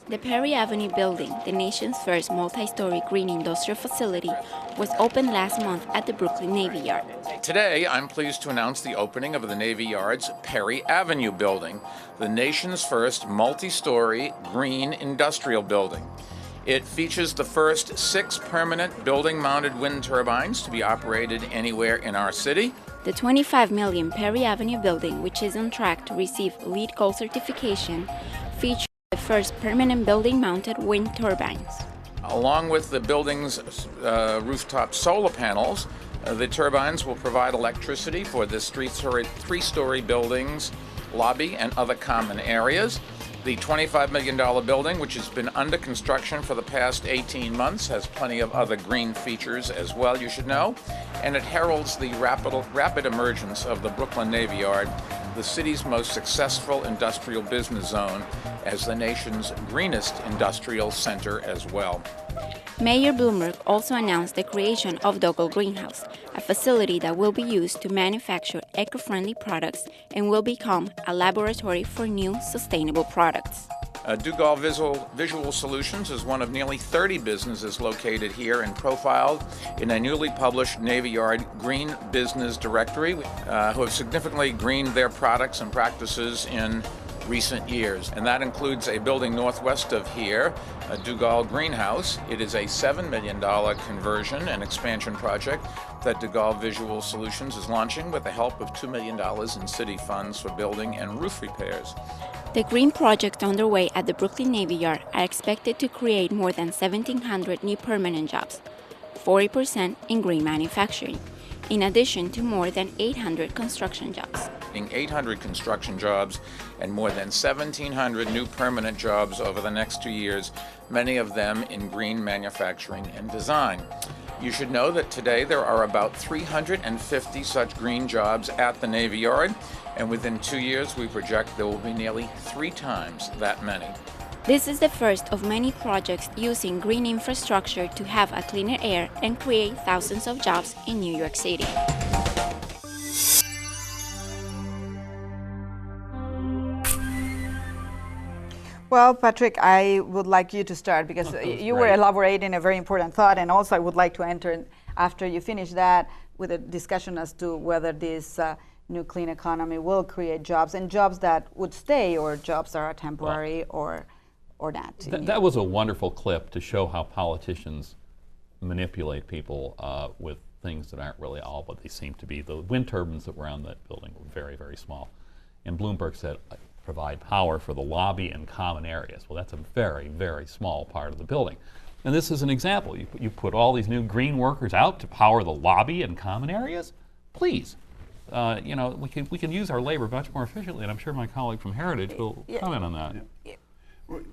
The Perry Avenue building, the nation's first multi-story green industrial facility, was opened last month at the Brooklyn Navy Yard. Today, I'm pleased to announce the opening of the Navy Yard's Perry Avenue building, the nation's first multi-story green industrial building. It features the first 6 permanent building-mounted wind turbines to be operated anywhere in our city. The $25 million Perry Avenue building, which is on track to receive LEED Gold certification, features the first permanent building-mounted wind turbines. Along with the building's rooftop solar panels, the turbines will provide electricity for this three-story building's lobby and other common areas. The $25 million building, which has been under construction for the past 18 months, has plenty of other green features as well, you should know, and it heralds the rapid emergence of the Brooklyn Navy Yard, the city's most successful industrial business zone, as the nation's greenest industrial center as well. Mayor Bloomberg also announced the creation of Dogal Greenhouse, a facility that will be used to manufacture eco-friendly products and will become a laboratory for new sustainable products. Dogal Visual Solutions is one of nearly 30 businesses located here and profiled in a newly published Navy Yard Green Business Directory, who have significantly greened their products and practices in recent years. And that includes a building northwest of here, a Dogal Greenhouse. It is a $7 million conversion and expansion project that Dogal Visual Solutions is launching with the help of $2 million in city funds for building and roof repairs. The green projects underway at the Brooklyn Navy Yard are expected to create more than 1,700 new permanent jobs, 40% in green manufacturing, in addition to more than 800 construction jobs. 800 construction jobs and more than 1,700 new permanent jobs over the next 2 years, many of them in green manufacturing and design. You should know that today there are about 350 such green jobs at the Navy Yard, and within 2 years we project there will be nearly 3 times that many. This is the first of many projects using green infrastructure to have a cleaner air and create thousands of jobs in New York City. Well, Patrick, I would like you to start because you were elaborating a very important thought, and also I would like to enter, after you finish that, with a discussion as to whether this new clean economy will create jobs, and jobs that would stay, or jobs that are temporary, or not. That was a wonderful clip to show how politicians manipulate people with things that aren't really all what they seem to be. The wind turbines that were on that building were very, very small. And Bloomberg said, provide power for the lobby and common areas. Well, that's a very, very small part of the building. And this is an example. You put all these new green workers out to power the lobby and common areas? Please. We can use our labor much more efficiently, and I'm sure my colleague from Heritage will comment on that. Yeah.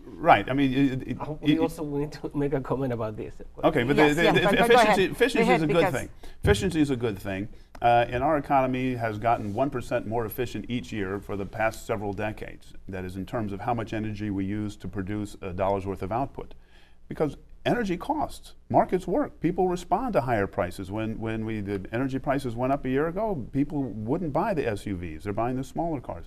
Right. I mean, we also need to make a comment about this. Okay, but efficiency is a good thing. Efficiency is a good thing. And our economy has gotten 1% more efficient each year for the past several decades. That is in terms of how much energy we use to produce a dollar's worth of output. Because energy costs, markets work. People respond to higher prices. When the energy prices went up a year ago, people wouldn't buy the SUVs. They're buying the smaller cars.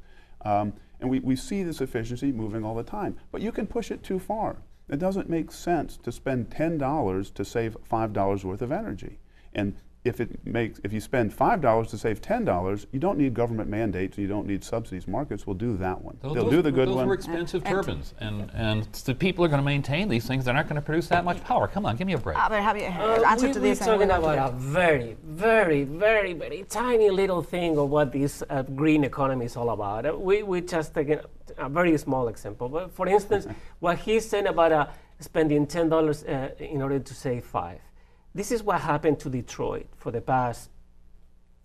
And we see this efficiency moving all the time. But you can push it too far. It doesn't make sense to spend $10 to save $5 worth of energy. And if you spend $5 to save $10, you don't need government mandates, you don't need subsidies. Markets will do that one. They'll do the good one. Those were expensive turbines, and the people are going to maintain these things. They're not going to produce that much power. Come on, give me a break. Answer to this. We're talking about a very, very, very, very tiny little thing of what this green economy is all about. We just taking a very small example. But for instance, what he's saying about spending $10 in order to save $5. This is what happened to Detroit for the past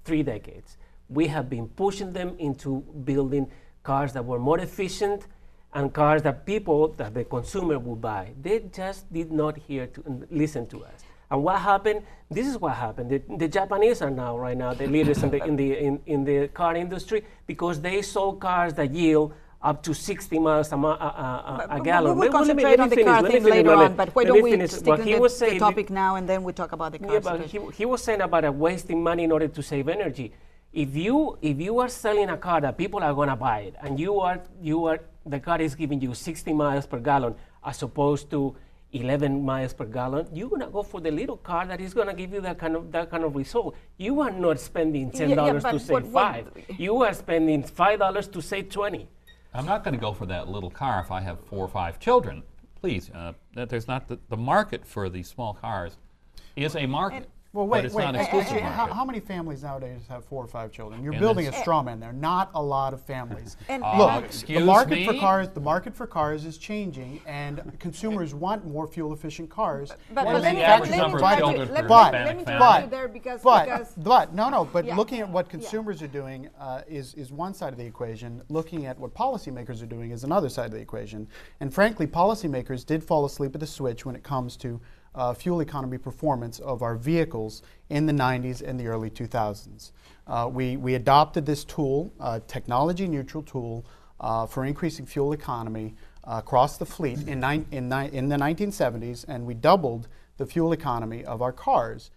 3 decades. We have been pushing them into building cars that were more efficient and cars that the consumer would buy. They just did not hear to listen to us. And what happened? This is what happened. The Japanese are right now the leaders in the car industry because they sold cars that yield up to 60 miles a gallon. We will concentrate on the car thing later on, but why don't we stick to the topic now, and then we talk about the car. Yeah, but he was saying about wasting money in order to save energy. If you are selling a car that people are going to buy it, and the car is giving you 60 miles per gallon, as opposed to 11 miles per gallon, you're gonna go for the little car that is gonna give you that kind of result. You are not spending $10 to save $5. You are spending $5 to save $20. I'm not going to go for that little car if I have 4 or 5 children. Please, there's not the market for these small cars is a market. Well, but it's not exclusive market. How many families nowadays have 4 or 5 children? You're building a straw man there. Not a lot of families. Look, the market for cars is changing, and consumers want more fuel-efficient cars. But What is let the me average let number me of try children to- per let me- Hispanic let me family? try to there because looking at what consumers are doing is one side of the equation. Looking at what policymakers are doing is another side of the equation. And frankly, policymakers did fall asleep at the switch when it comes to fuel economy performance of our vehicles in the 90s and the early 2000s. We adopted this tool, technology neutral tool, for increasing fuel economy across the fleet in the 1970s, and we doubled the fuel economy of our cars